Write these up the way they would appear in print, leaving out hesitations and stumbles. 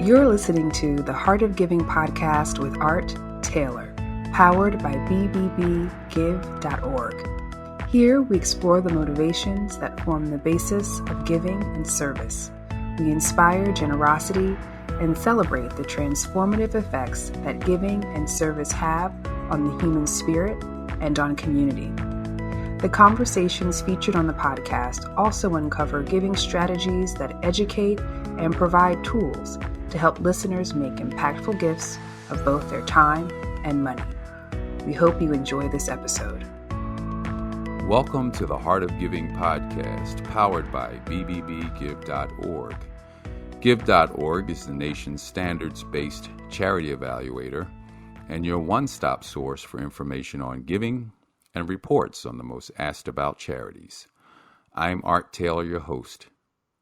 You're listening to the Heart of Giving podcast with Art Taylor, powered by bbbgive.org. Here we explore the motivations that form the basis of giving and service. We inspire generosity and celebrate the transformative effects that giving and service have on the human spirit and on community. The conversations featured on the podcast also uncover giving strategies that educate and provide tools to help listeners make impactful gifts of both their time and money. We hope you enjoy this episode. Welcome to the Heart of Giving podcast, powered by bbbgive.org. Give.org is the nation's standards-based charity evaluator and your one-stop source for information on giving and reports on the most asked about charities. I'm Art Taylor, your host.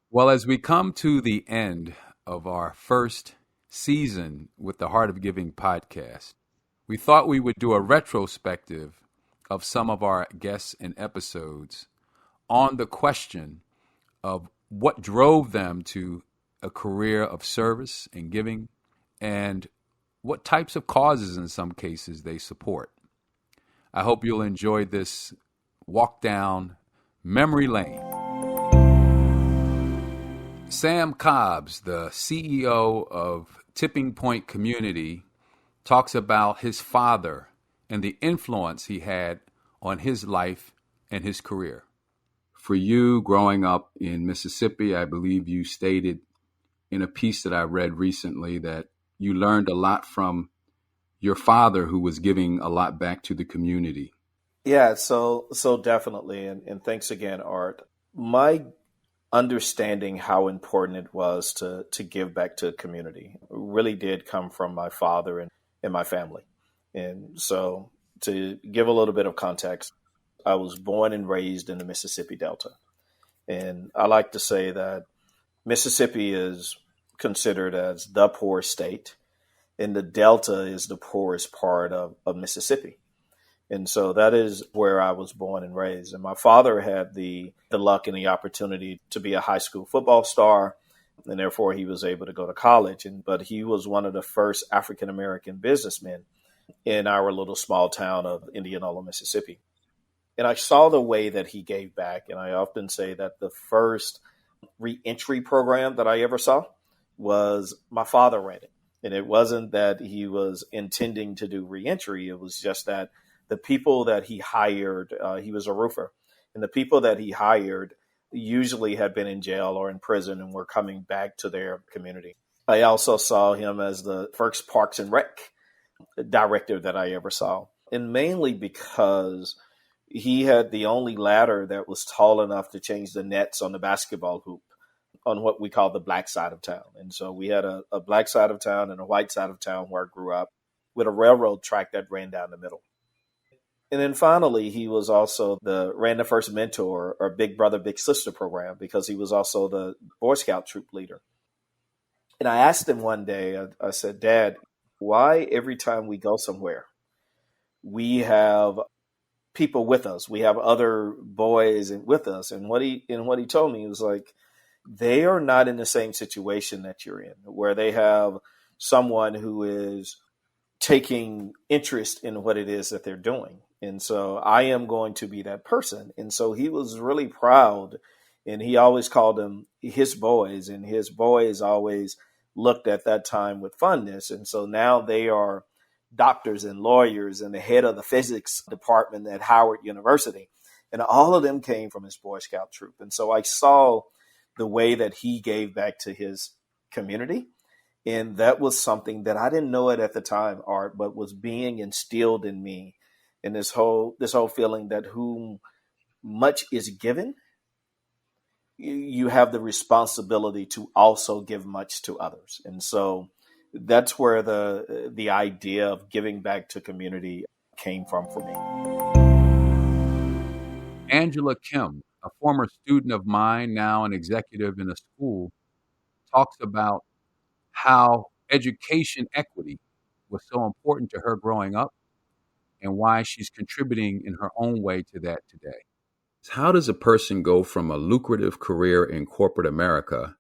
Well, as we come to the end of our first season with the Heart of Giving podcast, we thought we would do a retrospective of some of our guests and episodes on the question of what drove them to a career of service and giving and what types of causes in some cases they support. I hope you'll enjoy this walk down memory lane. Sam Cobbs, the CEO of Tipping Point Community, talks about his father and the influence he had on his life and his career. For you, growing up in Mississippi, I believe you stated in a piece that I read recently that you learned a lot from your father, who was giving a lot back to the community. Yeah, so definitely. And thanks again, Art. My understanding how important it was to give back to the community really did come from my father and my family. And so to give a little bit of context, I was born and raised in the Mississippi Delta. And I like to say that Mississippi is considered as the poorest state, and the Delta is the poorest part of Mississippi. And so that is where I was born and raised. And my father had the luck and the opportunity to be a high school football star, and therefore he was able to go to college. But he was one of the first African-American businessmen in our little small town of Indianola, Mississippi. And I saw the way that he gave back. And I often say that the first reentry program that I ever saw was my father ran it. And it wasn't that he was intending to do reentry. It was just that the people that he hired, he was a roofer, and the people that he hired usually had been in jail or in prison and were coming back to their community. I also saw him as the first Parks and Rec director that I ever saw, and mainly because he had the only ladder that was tall enough to change the nets on the basketball hoop on what we call the black side of town. And so we had a black side of town and a white side of town where I grew up, with a railroad track that ran down the middle. And then finally, he was also ran the first mentor or Big Brother, Big Sister program, because he was also the Boy Scout troop leader. And I asked him one day, I said, "Dad, why every time we go somewhere, we have people with us? We have other boys with us." And what he told me was like, they are not in the same situation that you're in, where they have someone who is taking interest in what it is that they're doing. And so I am going to be that person. And so he was really proud, and he always called them his boys, and his boys always looked at that time with fondness. And so now they are doctors and lawyers and the head of the physics department at Howard University. And all of them came from his Boy Scout troop. And so I saw the way that he gave back to his community. And that was something that I didn't know it at the time, Art, but was being instilled in me. And this whole feeling that whom much is given, you have the responsibility to also give much to others. And so that's where the idea of giving back to community came from for me. Angela Kim, a former student of mine, now an executive in a school, talks about how education equity was so important to her growing up and why she's contributing in her own way to that today. How does a person go from a lucrative career in corporate America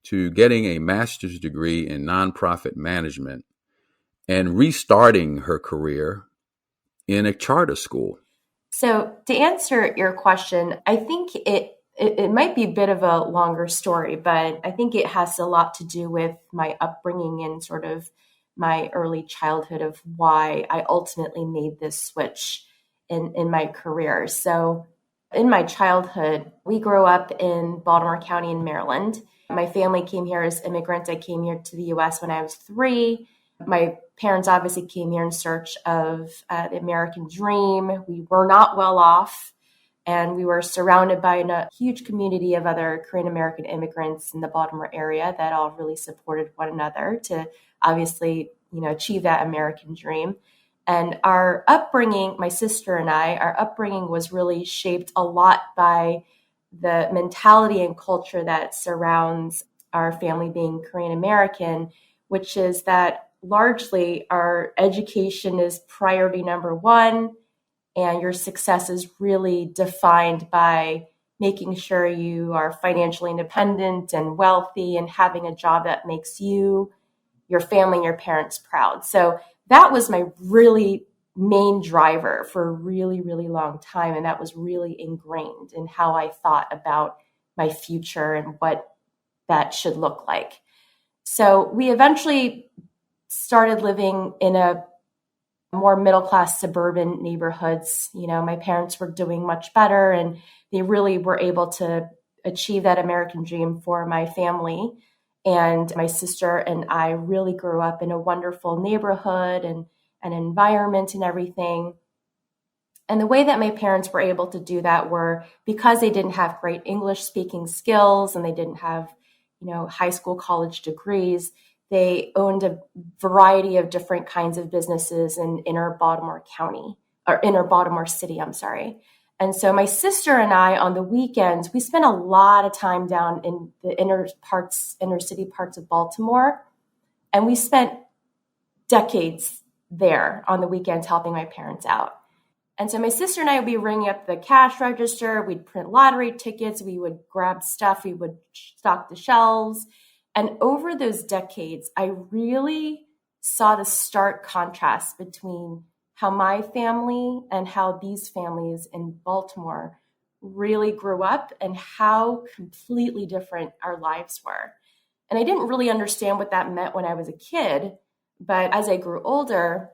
to getting a master's degree in nonprofit management and restarting her career in a charter school. So to answer your question, I think it might be a bit of a longer story, but I think it has a lot to do with my upbringing and sort of my early childhood of why I ultimately made this switch in my career. So in my childhood, we grew up in Baltimore County in Maryland. My family came here as immigrants. I came here to the U.S. when I was 3. My parents obviously came here in search of the American dream. We were not well off, and we were surrounded by a huge community of other Korean American immigrants in the Baltimore area that all really supported one another to obviously, achieve that American dream. And our upbringing, my sister and I, our upbringing was really shaped a lot by the mentality and culture that surrounds our family being Korean American, which is that largely our education is priority number one, and your success is really defined by making sure you are financially independent and wealthy and having a job that makes you, your family, and your parents proud. So that was my really main driver for a really, really long time. And that was really ingrained in how I thought about my future and what that should look like. So we eventually started living in a more middle-class suburban neighborhoods. My parents were doing much better, and they really were able to achieve that American dream for my family. And my sister and I really grew up in a wonderful neighborhood and an environment and everything. And the way that my parents were able to do that were because they didn't have great English speaking skills and they didn't have, high school, college degrees. They owned a variety of different kinds of businesses in inner Baltimore County, or inner Baltimore City, I'm sorry. And so my sister and I, on the weekends, we spent a lot of time down in the inner city parts of Baltimore. And we spent decades there on the weekends helping my parents out. And so my sister and I would be ringing up the cash register. We'd print lottery tickets. We would grab stuff. We would stock the shelves. And over those decades, I really saw the stark contrast between how my family and how these families in Baltimore really grew up and how completely different our lives were. And I didn't really understand what that meant when I was a kid, but as I grew older,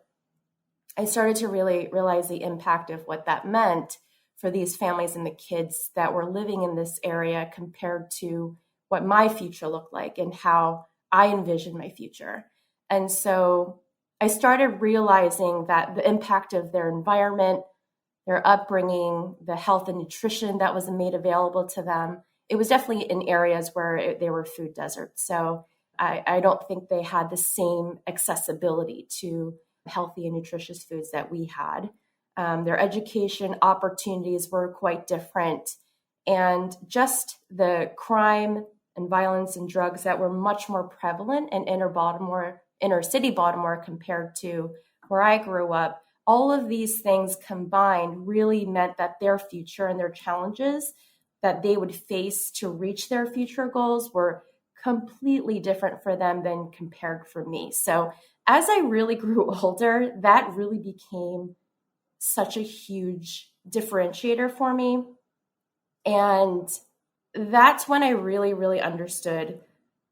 I started to really realize the impact of what that meant for these families and the kids that were living in this area compared to what my future looked like and how I envisioned my future. And so I started realizing that the impact of their environment, their upbringing, the health and nutrition that was made available to them, it was definitely in areas where they were food deserts. So I don't think they had the same accessibility to healthy and nutritious foods that we had. Their education opportunities were quite different. And just the crime and violence and drugs that were much more prevalent in inner city Baltimore compared to where I grew up, all of these things combined really meant that their future and their challenges that they would face to reach their future goals were completely different for them than compared for me. So as I really grew older, that really became such a huge differentiator for me. And that's when I really, really understood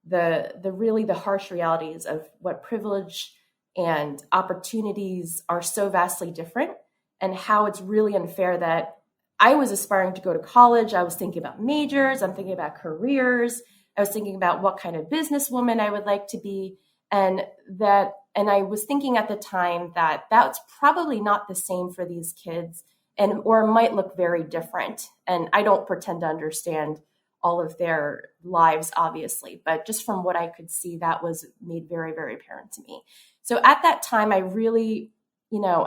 the harsh realities of what privilege and opportunities are so vastly different, and how it's really unfair that I was aspiring to go to college. I was thinking about majors. I'm thinking about careers. I was thinking about what kind of businesswoman I would like to be. And I was thinking at the time that that's probably not the same for these kids, or might look very different. And I don't pretend to understand all of their lives, obviously, but just from what I could see, that was made very, very apparent to me. So at that time, I really,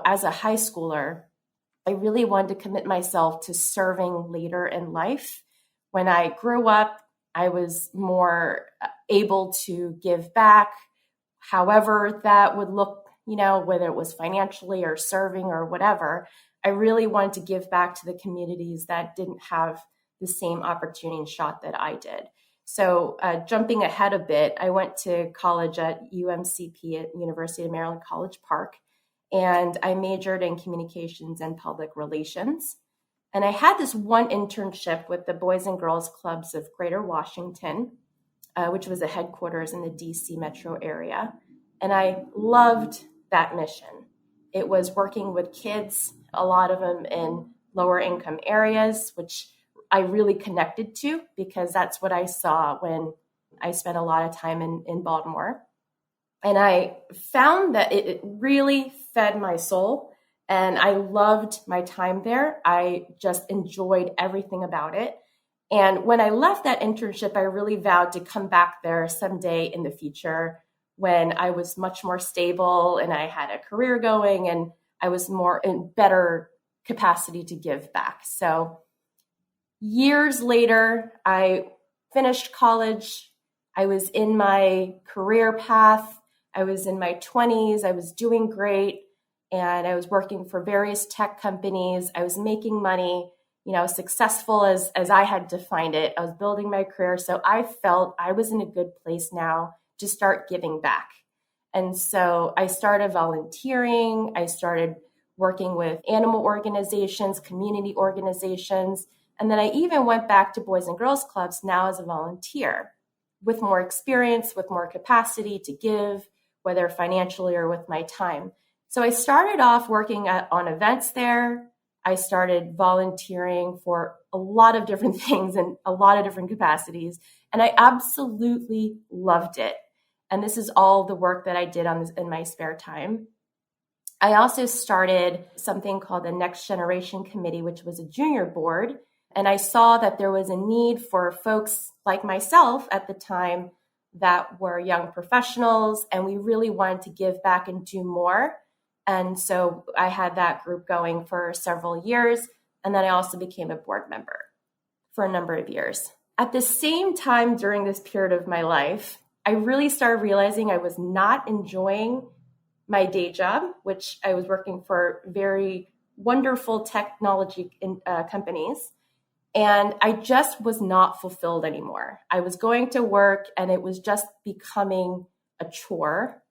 as a high schooler, I really wanted to commit myself to serving later in life. When I grew up, I was more able to give back, however that would look, whether it was financially or serving or whatever. I really wanted to give back to the communities that didn't have the same opportunity and shot that I did. So jumping ahead a bit, I went to college at UMCP at University of Maryland College Park, and I majored in communications and public relations. And I had this one internship with the Boys and Girls Clubs of Greater Washington, which was a headquarters in the DC metro area. And I loved that mission. It was working with kids, a lot of them in lower income areas, which I really connected to because that's what I saw when I spent a lot of time in Baltimore. And I found that it really fed my soul, and I loved my time there. I just enjoyed everything about it. And when I left that internship, I really vowed to come back there someday in the future when I was much more stable and I had a career going and I was more in better capacity to give back. So years later, I finished college. I was in my career path. I was in my 20s. I was doing great. And I was working for various tech companies. I was making money, successful as I had defined it. I was building my career. So I felt I was in a good place now to start giving back. And so I started volunteering. I started working with animal organizations, community organizations. And then I even went back to Boys and Girls Clubs now as a volunteer with more experience, with more capacity to give, whether financially or with my time. So I started off working on events there. I started volunteering for a lot of different things and a lot of different capacities. And I absolutely loved it. And this is all the work that I did on this in my spare time. I also started something called the Next Generation Committee, which was a junior board. And I saw that there was a need for folks like myself at the time that were young professionals, and we really wanted to give back and do more. And so I had that group going for several years. And then I also became a board member for a number of years. At the same time during this period of my life, I really started realizing I was not enjoying my day job, which I was working for very wonderful technology companies. And I just was not fulfilled anymore. I was going to work and it was just becoming a chore.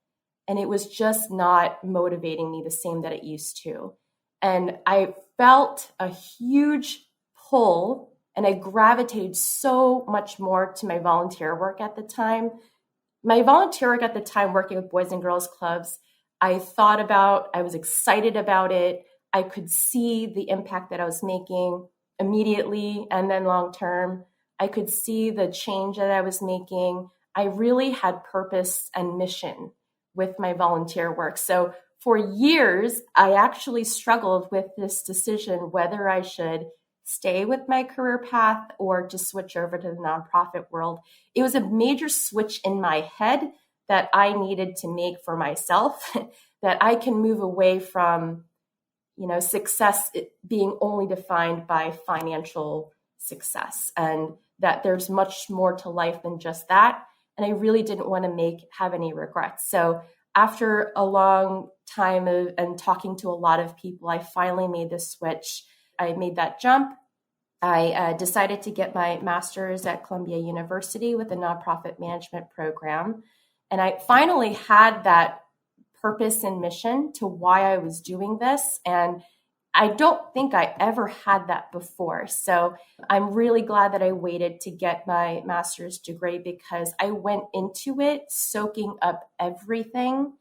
And it was just not motivating me the same that it used to. And I felt a huge pull and I gravitated so much more to my volunteer work at the time. My volunteer work at the time, working with Boys and Girls Clubs, I was excited about it. I could see the impact that I was making immediately and then long term. I could see the change that I was making. I really had purpose and mission with my volunteer work. So for years, I actually struggled with this decision whether I should stay with my career path or just switch over to the nonprofit world. It was a major switch in my head that I needed to make for myself, that I can move away from, success being only defined by financial success, and that there's much more to life than just that. And I really didn't want to have any regrets. So after a long time and talking to a lot of people, I finally made the switch. I made that jump. I decided to get my master's at Columbia University with a nonprofit management program. And I finally had that purpose and mission to why I was doing this. And I don't think I ever had that before. So I'm really glad that I waited to get my master's degree because I went into it soaking up everything.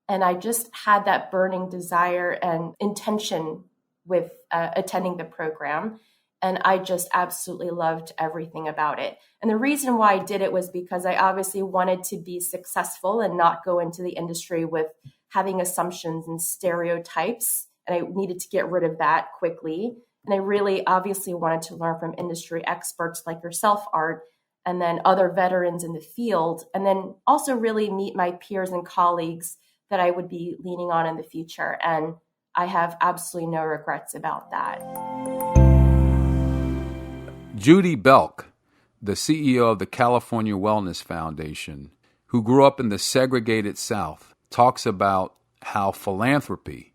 And I just had that burning desire and intention with attending the program. And I just absolutely loved everything about it. And the reason why I did it was because I obviously wanted to be successful and not go into the industry with having assumptions and stereotypes. And I needed to get rid of that quickly. And I really obviously wanted to learn from industry experts like yourself, Art, and then other veterans in the field. And then also really meet my peers and colleagues that I would be leaning on in the future. And I have absolutely no regrets about that. Judy Bel, the CEO of the California Wellness Foundation, who grew up in the segregated South, talks about how philanthropy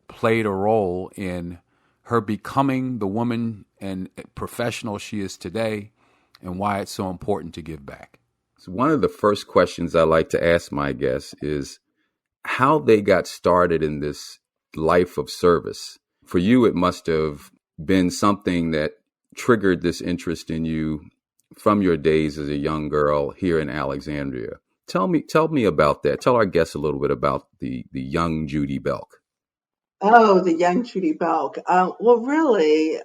played a role in her becoming the woman and professional she is today, and why it's so important to give back. So one of the first questions I like to ask my guests is how they got started in this life of service. For you, it must have been something that triggered this interest in you from your days as a young girl here in Alexandria. Tell me about that. Tell our guests a little bit about the young Judy Bel. Oh, the young Judy Bel. Well, really,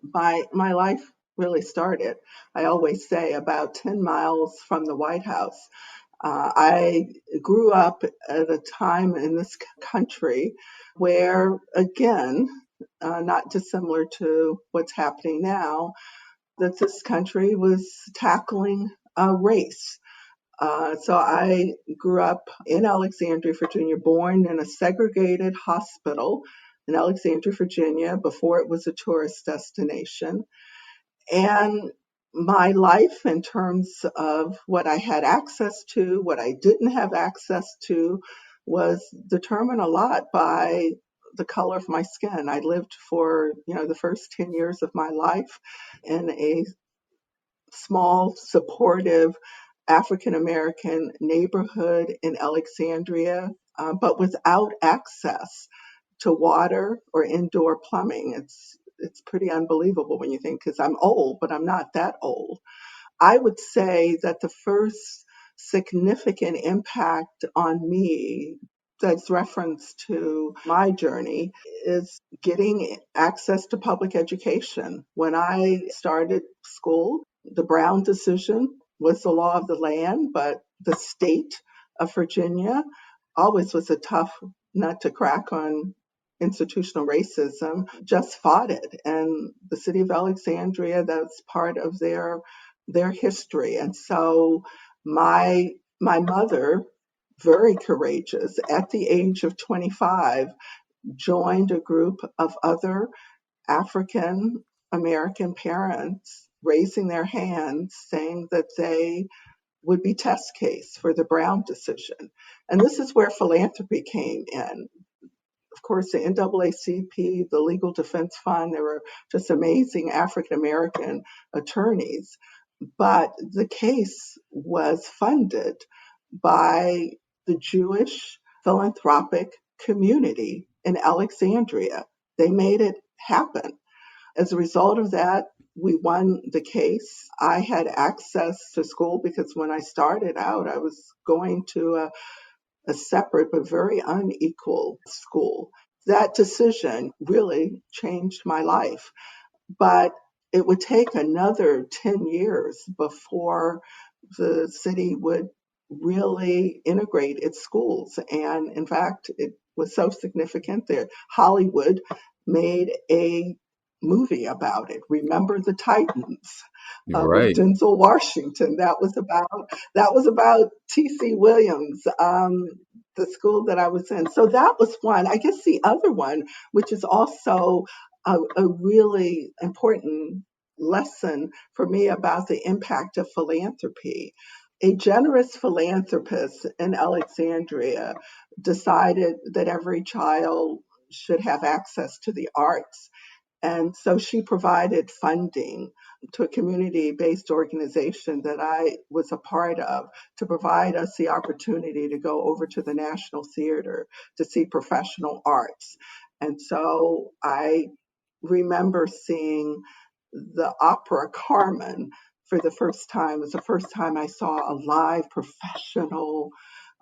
my life really started, I always say, about 10 miles from the White House. I grew up at a time in this country where, again, not dissimilar to what's happening now, that this country was tackling race. So I grew up in Alexandria, Virginia, born in a segregated hospital in Alexandria, Virginia, before it was a tourist destination. And my life, in terms of what I had access to, what I didn't have access to, was determined a lot by the color of my skin. I lived for, the first 10 years of my life in a small, supportive African American neighborhood in Alexandria, but without access to water or indoor plumbing. It's pretty unbelievable when you think, because I'm old, but I'm not that old. I would say that the first significant impact on me that's reference to my journey is getting access to public education. When I started school, the Brown decision was the law of the land, but the state of Virginia always was a tough nut to crack on institutional racism, just fought it. And the city of Alexandria, that's part of their history. And so my mother, very courageous, at the age of 25, joined a group of other African American parents raising their hands saying that they would be test case for the Brown decision. And this is where philanthropy came in. Of course, the NAACP, the Legal Defense Fund, there were just amazing African American attorneys. But the case was funded by the Jewish philanthropic community in Alexandria. They made it happen. As a result of that, we won the case. I had access to school because when I started out, I was going to a separate but very unequal school. That decision really changed my life. But it would take another 10 years before the city would really integrate its schools. And in fact, it was so significant that Hollywood made a movie about it. Remember the Titans with Right. Denzel Washington. That was about T.C. Williams, the school that I was in. So that was one. I guess the other one, which is also a really important lesson for me about the impact of philanthropy. A generous philanthropist in Alexandria decided that every child should have access to the arts. And so she provided funding to a community-based organization that I was a part of to provide us the opportunity to go over to the National Theater to see professional arts. And so I remember seeing the opera Carmen for the first time. It was the first time I saw a live professional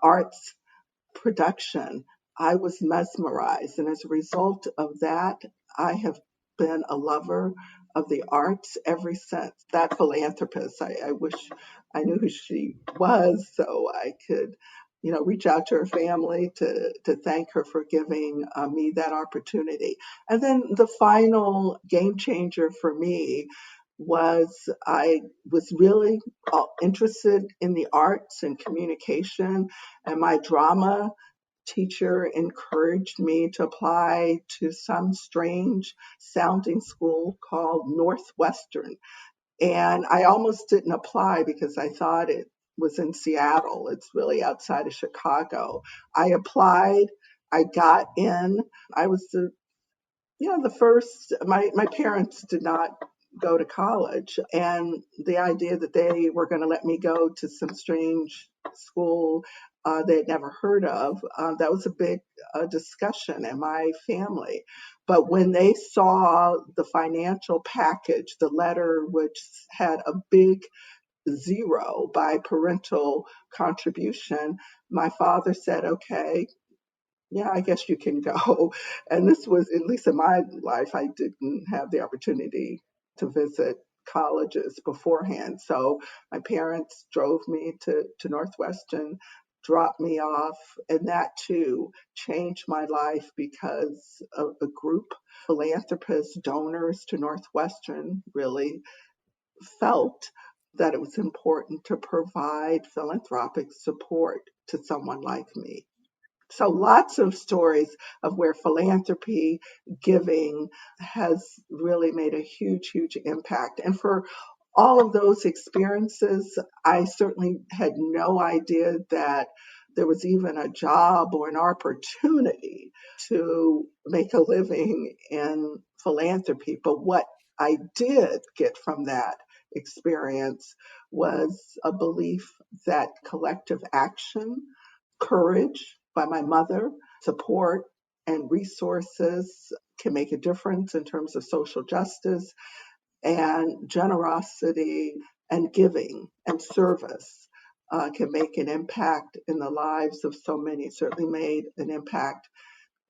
arts production. I was mesmerized. And as a result of that, I have been a lover of the arts ever since. That philanthropist, I wish I knew who she was so I could, reach out to her family to thank her for giving me that opportunity. And then the final game changer for me was I was really interested in the arts and communication, and my drama teacher encouraged me to apply to some strange sounding school called Northwestern. And I almost didn't apply because I thought it was in Seattle. It's really outside of Chicago. I applied, I got in. I was the first, my parents did not go to college. And the idea that they were going to let me go to some strange school they'd never heard of, that was a big discussion in my family. But when they saw the financial package, the letter which had a big zero by parental contribution, my father said, okay, yeah, I guess you can go. And this was, at least in my life, I didn't have the opportunity to visit colleges beforehand. So my parents drove me to Northwestern, dropped me off, and that too changed my life because of the group philanthropists, donors to Northwestern really felt that it was important to provide philanthropic support to someone like me. So lots of stories of where philanthropy, giving has really made a huge, huge impact. And for all of those experiences, I certainly had no idea that there was even a job or an opportunity to make a living in philanthropy. But what I did get from that experience was a belief that collective action, courage by my mother, support and resources can make a difference in terms of social justice, and generosity and giving and service can make an impact in the lives of so many. It certainly made an impact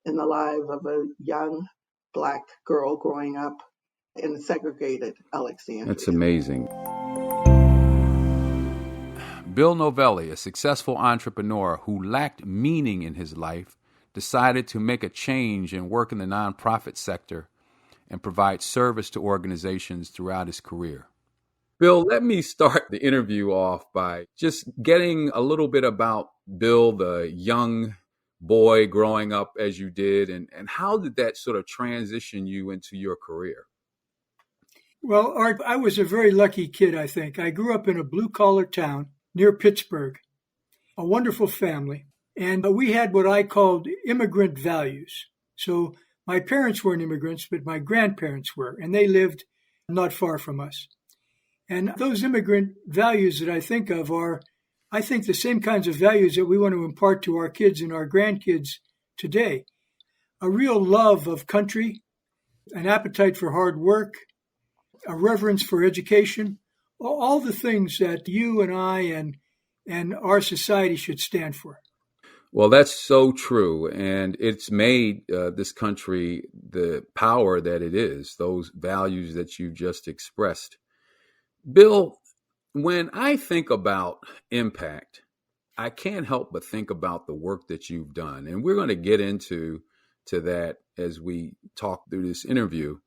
in the life of a young Black girl growing up in a segregated Alexandria. That's amazing. Bill Novelli, a successful entrepreneur who lacked meaning in his life, decided to make a change and work in the nonprofit sector and provide service to organizations throughout his career. Bill, let me start the interview off by just getting a little bit about Bill, the young boy growing up as you did, and how did that sort of transition you into your career? Well, Art, I was a very lucky kid, I think. I grew up in a blue-collar town near Pittsburgh, a wonderful family, and we had what I called immigrant values. So my parents weren't immigrants, but my grandparents were, and they lived not far from us. And those immigrant values that I think of are, I think, the same kinds of values that we want to impart to our kids and our grandkids today. A real love of country, an appetite for hard work, a reverence for education, all the things that you and I and our society should stand for. Well, that's so true. And it's made this country the power that it is, those values that you just expressed. Bill, when I think about impact, I can't help but think about the work that you've done. And we're going to get into that as we talk through this interview.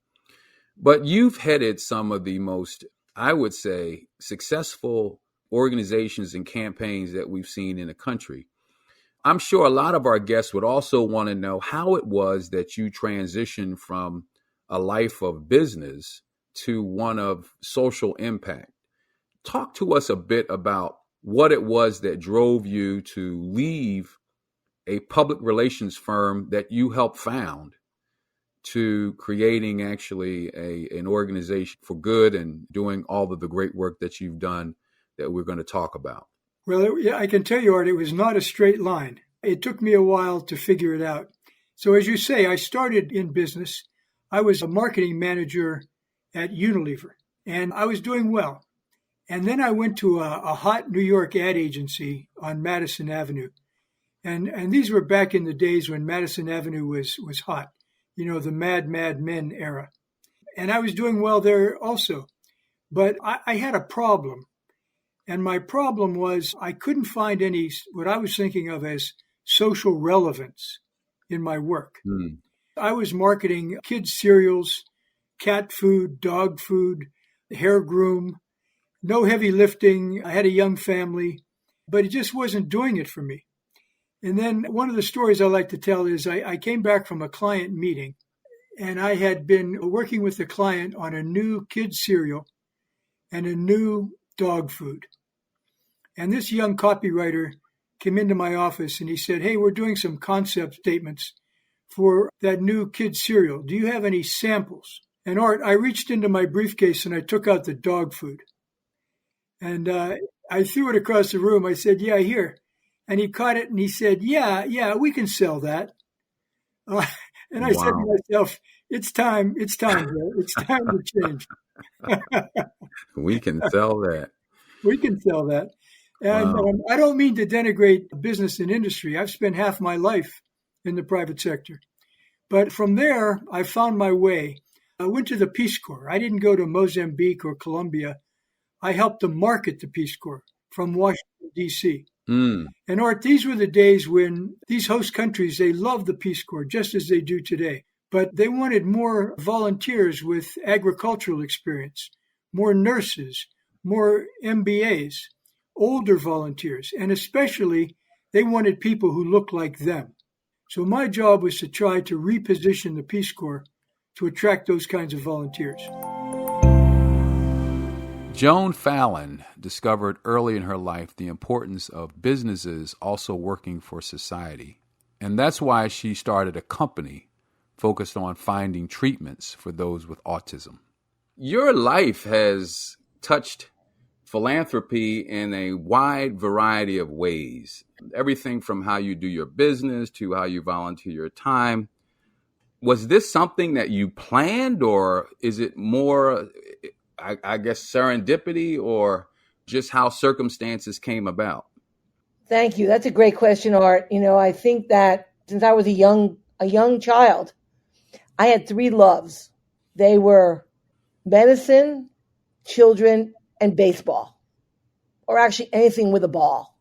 But you've headed some of the most, I would say, successful organizations and campaigns that we've seen in the country. I'm sure a lot of our guests would also want to know how it was that you transitioned from a life of business to one of social impact. Talk to us a bit about what it was that drove you to leave a public relations firm that you helped found to creating actually an organization for good and doing all of the great work that you've done that we're going to talk about. Well, yeah, I can tell you, Art, it was not a straight line. It took me a while to figure it out. So as you say, I started in business. I was a marketing manager at Unilever, and I was doing well. And then I went to a hot New York ad agency on Madison Avenue. And these were back in the days when Madison Avenue was hot, you know, the Mad Men era. And I was doing well there also. But I had a problem. And my problem was I couldn't find any, what I was thinking of as social relevance in my work. I was marketing kids' cereals, cat food, dog food, hair groom, no heavy lifting. I had a young family, but it just wasn't doing it for me. And then one of the stories I like to tell is I came back from a client meeting, and I had been working with the client on a new kids' cereal and a new dog food. And this young copywriter came into my office and he said, "Hey, we're doing some concept statements for that new kids cereal. Do you have any samples?" And Art, I reached into my briefcase and I took out the dog food. And I threw it across the room. I said, yeah, here. And he caught it and he said, yeah, we can sell that. And I said to myself, it's time, bro. It's time to change. We can sell that. We can sell that. And Wow. I don't mean to denigrate business and industry. I've spent half my life in the private sector. But from there, I found my way. I went to the Peace Corps. I didn't go to Mozambique or Colombia. I helped to market the Peace Corps from Washington, D.C. Mm. And Art, these were the days when these host countries, they loved the Peace Corps just as they do today. But they wanted more volunteers with agricultural experience, more nurses, more MBAs, older volunteers, and especially they wanted people who looked like them. So my job was to try to reposition the Peace Corps to attract those kinds of volunteers. Joan Fallon discovered early in her life the importance of businesses also working for society. And that's why she started a company focused on finding treatments for those with autism. Your life has touched philanthropy in a wide variety of ways. Everything from how you do your business to how you volunteer your time. Was this something that you planned, or is it more, I guess, serendipity, or just how circumstances came about? Thank you. That's a great question, Art. I think that since I was a young child, I had three loves. They were medicine, children, and baseball, or actually anything with a ball.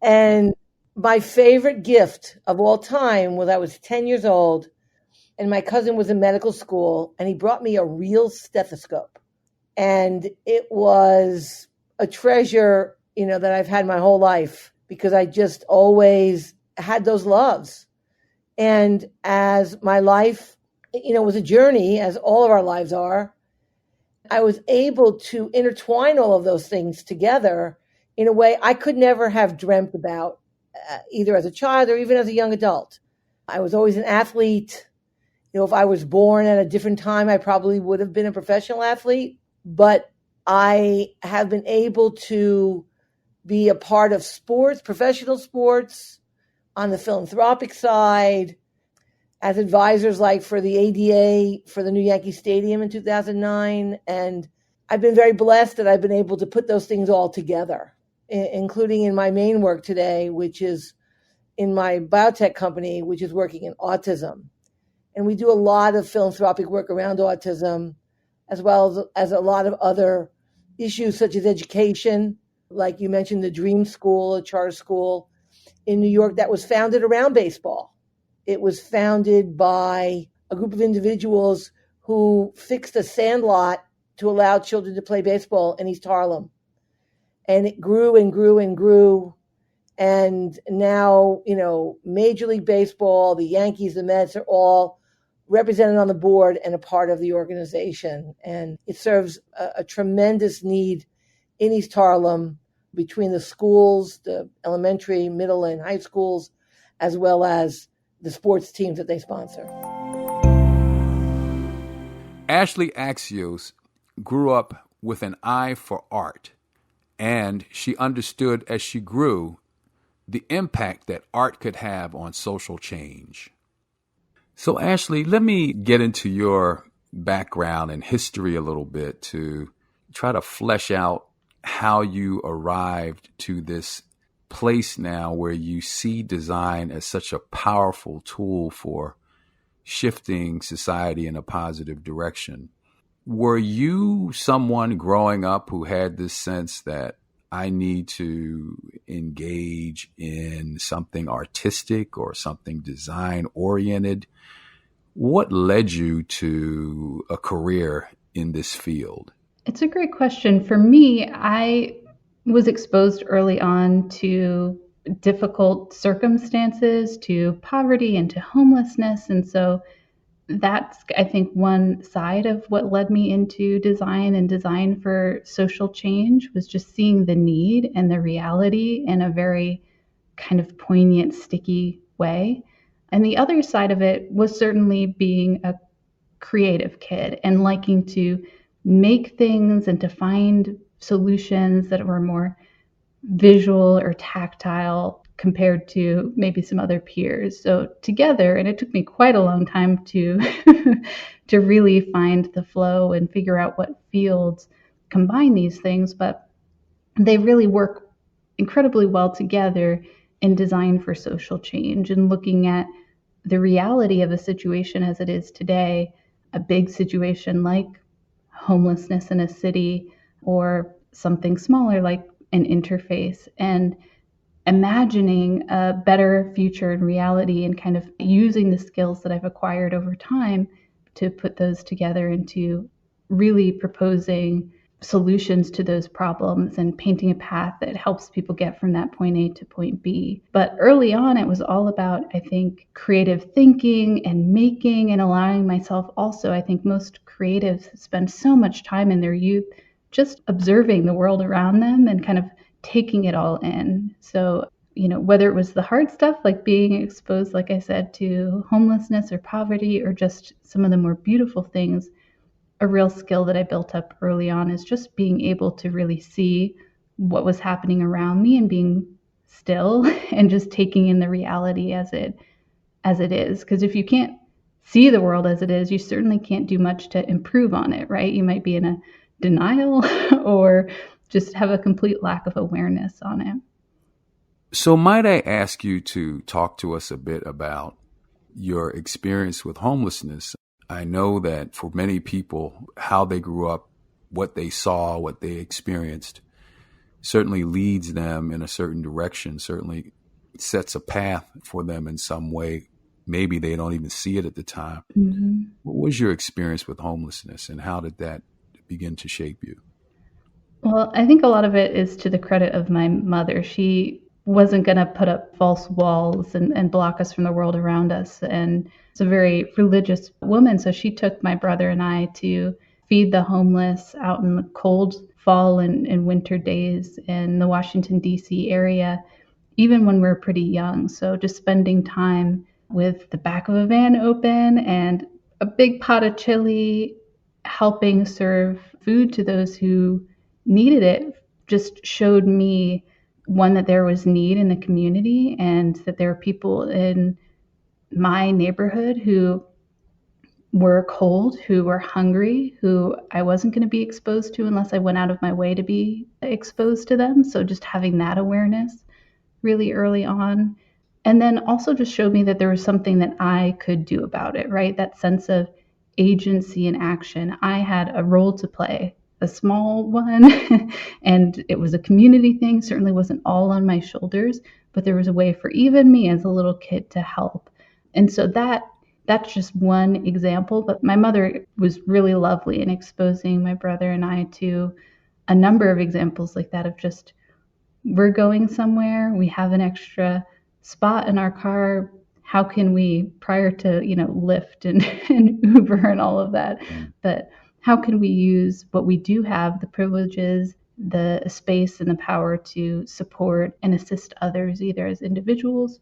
And my favorite gift of all time was I was 10 years old, and my cousin was in medical school, and he brought me a real stethoscope. And it was a treasure, that I've had my whole life, because I just always had those loves. And as my life, was a journey, as all of our lives are, I was able to intertwine all of those things together in a way I could never have dreamt about, either as a child or even as a young adult. I was always an athlete. If I was born at a different time, I probably would have been a professional athlete. But I have been able to be a part of sports, professional sports, on the philanthropic side, as advisors like for the ADA for the new Yankee Stadium in 2009. And I've been very blessed that I've been able to put those things all together, including in my main work today, which is in my biotech company, which is working in autism. And we do a lot of philanthropic work around autism, as well as a lot of other issues such as education. Like you mentioned, the Dream School, a charter school in New York that was founded around baseball. It was founded by a group of individuals who fixed a sandlot to allow children to play baseball in East Harlem. And it grew and grew and grew. And now, Major League Baseball, the Yankees, the Mets are all represented on the board and a part of the organization. And it serves a tremendous need in East Harlem between the schools, the elementary, middle, and high schools, as well as the sports teams that they sponsor. Ashley Axios grew up with an eye for art, and she understood as she grew the impact that art could have on social change. So, Ashley, let me get into your background and history a little bit to try to flesh out how you arrived to this place now where you see design as such a powerful tool for shifting society in a positive direction. Were you someone growing up who had this sense that I need to engage in something artistic or something design oriented? What led you to a career in this field? It's a great question. For me, I was exposed early on to difficult circumstances, to poverty and to homelessness. And so that's, I think, one side of what led me into design and design for social change was just seeing the need and the reality in a very kind of poignant, sticky way. And the other side of it was certainly being a creative kid and liking to make things and to find solutions that were more visual or tactile compared to maybe some other peers. So together, and it took me quite a long time to to really find the flow and figure out what fields combine these things, but they really work incredibly well together in design for social change and looking at the reality of a situation as it is today, a big situation like homelessness in a city or something smaller like an interface, and imagining a better future and reality and kind of using the skills that I've acquired over time to put those together into really proposing solutions to those problems and painting a path that helps people get from that point A to point B. But early on, it was all about, I think, creative thinking and making and allowing myself also. I think most creatives spend so much time in their youth just observing the world around them and kind of taking it all in. So, whether it was the hard stuff like being exposed, like I said, to homelessness or poverty, or just some of the more beautiful things, a real skill that I built up early on is just being able to really see what was happening around me and being still and just taking in the reality as it is. Because if you can't see the world as it is, you certainly can't do much to improve on it, right? You might be in a denial or just have a complete lack of awareness on it. So might I ask you to talk to us a bit about your experience with homelessness? I know that for many people, how they grew up, what they saw, what they experienced, certainly leads them in a certain direction, certainly sets a path for them in some way. Maybe they don't even see it at the time. Mm-hmm. What was your experience with homelessness, and how did that begin to shape you? Well, I think a lot of it is to the credit of my mother. She wasn't going to put up false walls and block us from the world around us. And it's a very religious woman. So she took my brother and I to feed the homeless out in the cold fall and winter days in the Washington, D.C. area, even when we were pretty young. So just spending time with the back of a van open and a big pot of chili, helping serve food to those who needed it, just showed me, one, that there was need in the community and that there were people in my neighborhood who were cold, who were hungry, who I wasn't going to be exposed to unless I went out of my way to be exposed to them. So just having that awareness really early on. And then also just showed me that there was something that I could do about it, right? That sense of agency and action. I had a role to play, a small one, and it was a community thing, certainly wasn't all on my shoulders, but there was a way for even me as a little kid to help. And so that's just one example, but my mother was really lovely in exposing my brother and I to a number of examples like that of just, we're going somewhere, we have an extra spot in our car, how can we, prior to, Lyft and Uber and all of that, but how can we use what we do have, the privileges, the space and the power to support and assist others, either as individuals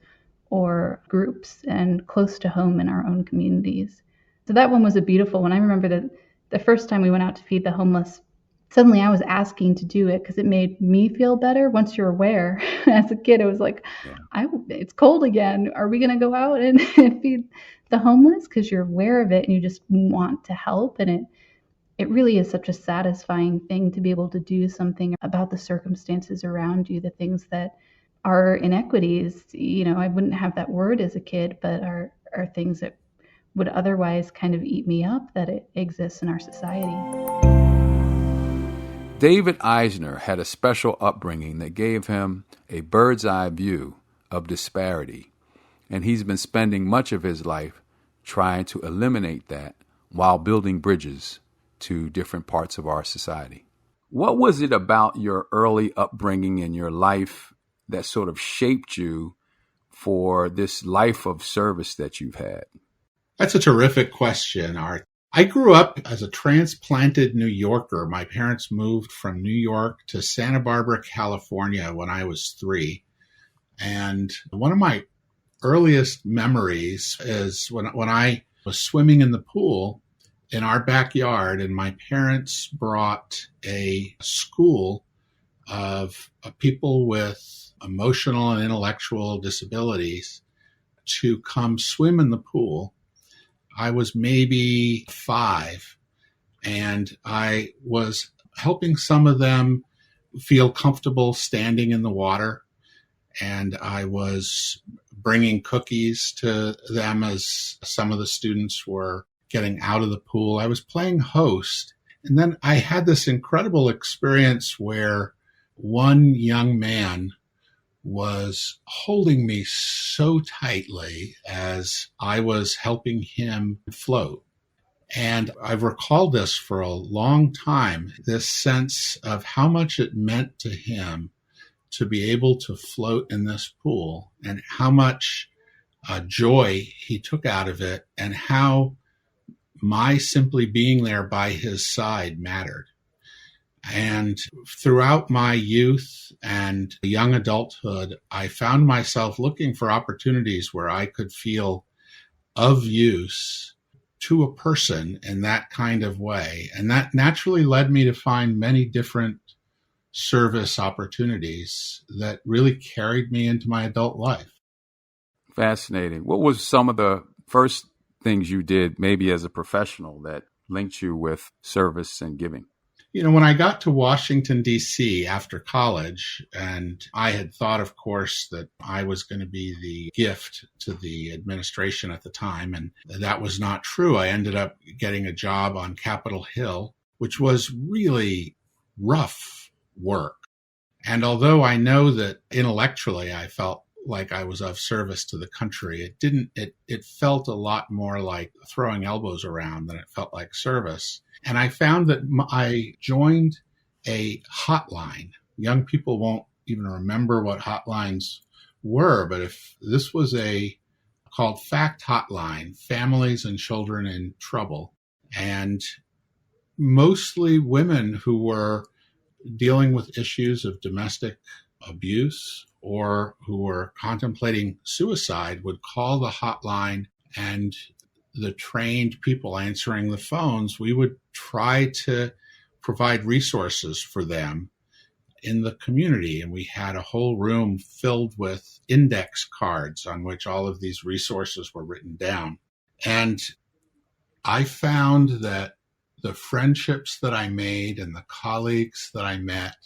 or groups and close to home in our own communities. So that one was a beautiful one. I remember that the first time we went out to feed the homeless, suddenly I was asking to do it because it made me feel better. Once you're aware, as a kid, it was like, it's cold again. Are we going to go out and feed the homeless? Because you're aware of it and you just want to help. And it really is such a satisfying thing to be able to do something about the circumstances around you, the things that are inequities. I wouldn't have that word as a kid, but are things that would otherwise kind of eat me up, that it exists in our society. David Eisner had a special upbringing that gave him a bird's eye view of disparity, and he's been spending much of his life trying to eliminate that while building bridges to different parts of our society. What was it about your early upbringing in your life that sort of shaped you for this life of service that you've had? That's a terrific question, Art. I grew up as a transplanted New Yorker. My parents moved from New York to Santa Barbara, California when I was 3. And one of my earliest memories is when I was swimming in the pool in our backyard, and my parents brought a school of people with emotional and intellectual disabilities to come swim in the pool. I was maybe 5, and I was helping some of them feel comfortable standing in the water. And I was bringing cookies to them as some of the students were getting out of the pool. I was playing host. And then I had this incredible experience where one young man was holding me so tightly as I was helping him float. And I've recalled this for a long time, this sense of how much it meant to him to be able to float in this pool, and how much joy he took out of it, and how my simply being there by his side mattered. And throughout my youth and young adulthood, I found myself looking for opportunities where I could feel of use to a person in that kind of way. And that naturally led me to find many different service opportunities that really carried me into my adult life. Fascinating. What was some of the first things you did, maybe as a professional, that linked you with service and giving? You know, when I got to Washington, D.C. after college, and I had thought, of course, that I was going to be the gift to the administration at the time, and that was not true. I ended up getting a job on Capitol Hill, which was really rough work. And although I know that intellectually I felt like I was of service to the country, it felt a lot more like throwing elbows around than it felt like service. And I found that I joined a hotline. Young people won't even remember what hotlines were, but if this was called Fact Hotline, Families and Children in Trouble, and mostly women who were dealing with issues of domestic abuse or who were contemplating suicide would call the hotline, and the trained people answering the phones, we would try to provide resources for them in the community. And we had a whole room filled with index cards on which all of these resources were written down. And I found that the friendships that I made and the colleagues that I met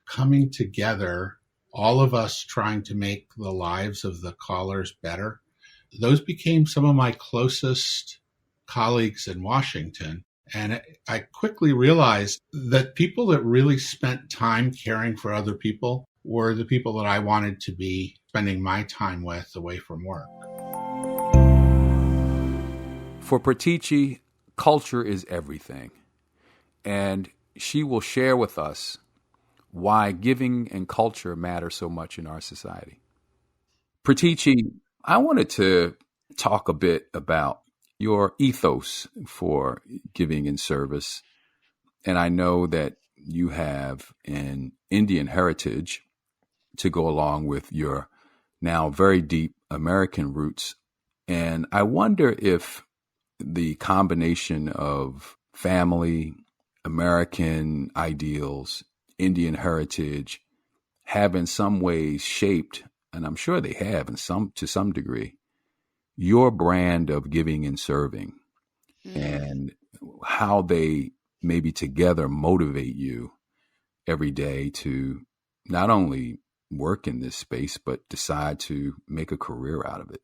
coming together, all of us trying to make the lives of the callers better, those became some of my closest colleagues in Washington. And I quickly realized that people that really spent time caring for other people were the people that I wanted to be spending my time with away from work. For Pratici, culture is everything. And she will share with us why giving and culture matter so much in our society. Pratici, I wanted to talk a bit about your ethos for giving and service. And I know that you have an Indian heritage to go along with your now very deep American roots. And I wonder if the combination of family, American ideals, Indian heritage have in some ways shaped, and I'm sure they have to some degree, your brand of giving and serving, and how they maybe together motivate you every day to not only work in this space, but decide to make a career out of it.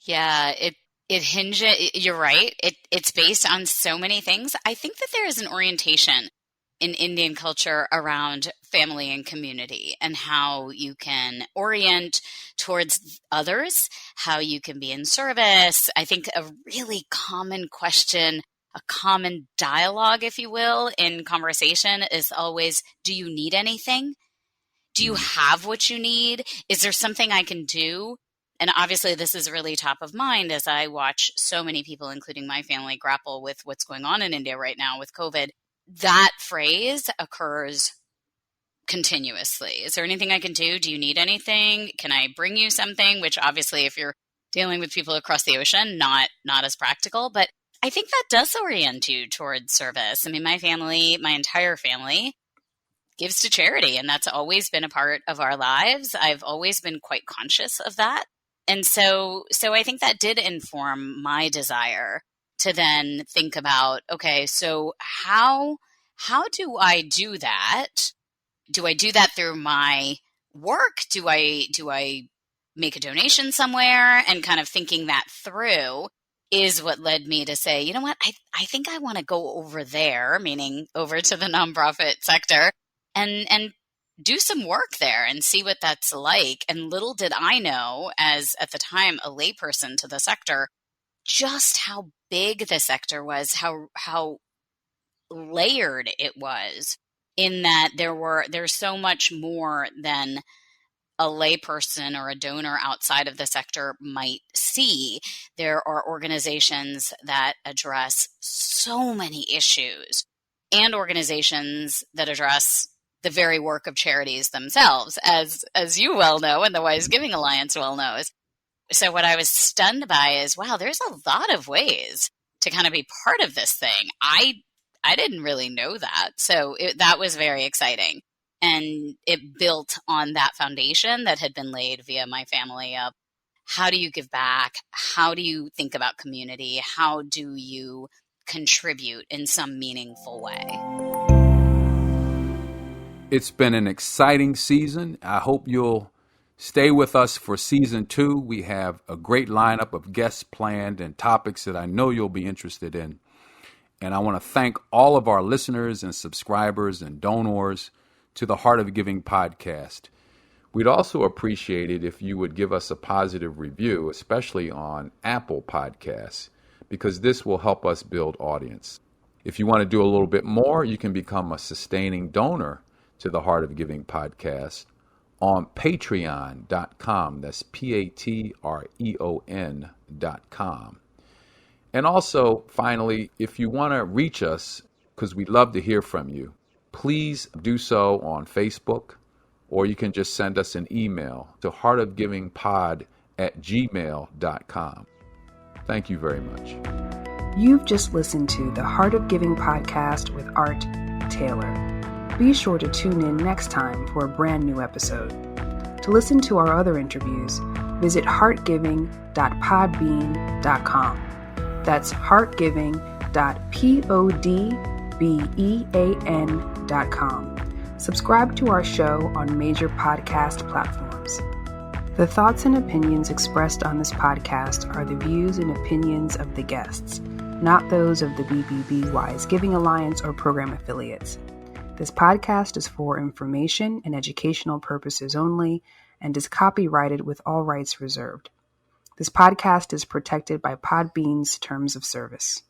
Yeah, it hinges, you're right. It's based on so many things. I think that there is an orientation in Indian culture around family and community, and how you can orient towards others, how you can be in service. I think a really common question, a common dialogue, if you will, in conversation is always, do you need anything? Do you have what you need? Is there something I can do? And obviously this is really top of mind as I watch so many people, including my family, grapple with what's going on in India right now with COVID. That phrase occurs continuously. Is there anything I can do? Do you need anything? Can I bring you something? Which obviously, if you're dealing with people across the ocean, not as practical. But I think that does orient you towards service. I mean, my family, my entire family gives to charity, and that's always been a part of our lives. I've always been quite conscious of that. And so I think that did inform my desire to then think about, okay, so how do I do that? Do I do that through my work? Do I make a donation somewhere? And kind of thinking that through is what led me to say, you know what, I think I want to go over there, meaning over to the nonprofit sector, and do some work there and see what that's like. And little did I know, as at the time a layperson to the sector, just how big the sector was, how layered it was, in that there's so much more than a layperson or a donor outside of the sector might see. There are organizations that address so many issues, and organizations that address the very work of charities themselves, as you well know, and the Wise Giving Alliance well knows. So what I was stunned by is, wow, there's a lot of ways to kind of be part of this thing. I didn't really know that. So that was very exciting. And it built on that foundation that had been laid via my family of how do you give back? How do you think about community? How do you contribute in some meaningful way? It's been an exciting season. I hope you'll stay with us for season 2. We have a great lineup of guests planned and topics that I know you'll be interested in. And I want to thank all of our listeners and subscribers and donors to the Heart of Giving podcast. We'd also appreciate it if you would give us a positive review, especially on Apple Podcasts, because this will help us build audience. If you want to do a little bit more, you can become a sustaining donor to the Heart of Giving podcast on patreon.com. That's patreon.com. And also, finally, if you want to reach us, because we'd love to hear from you, please do so on Facebook, or you can just send us an email to heartofgivingpod@gmail.com. Thank you very much. You've just listened to the Heart of Giving podcast with Art Taylor. Be sure to tune in next time for a brand new episode. To listen to our other interviews, visit heartgiving.podbean.com. That's heartgiving.podbean.com. Subscribe to our show on major podcast platforms. The thoughts and opinions expressed on this podcast are the views and opinions of the guests, not those of the BBB Wise Giving Alliance or program affiliates. This podcast is for information and educational purposes only and is copyrighted with all rights reserved. This podcast is protected by Podbean's terms of service.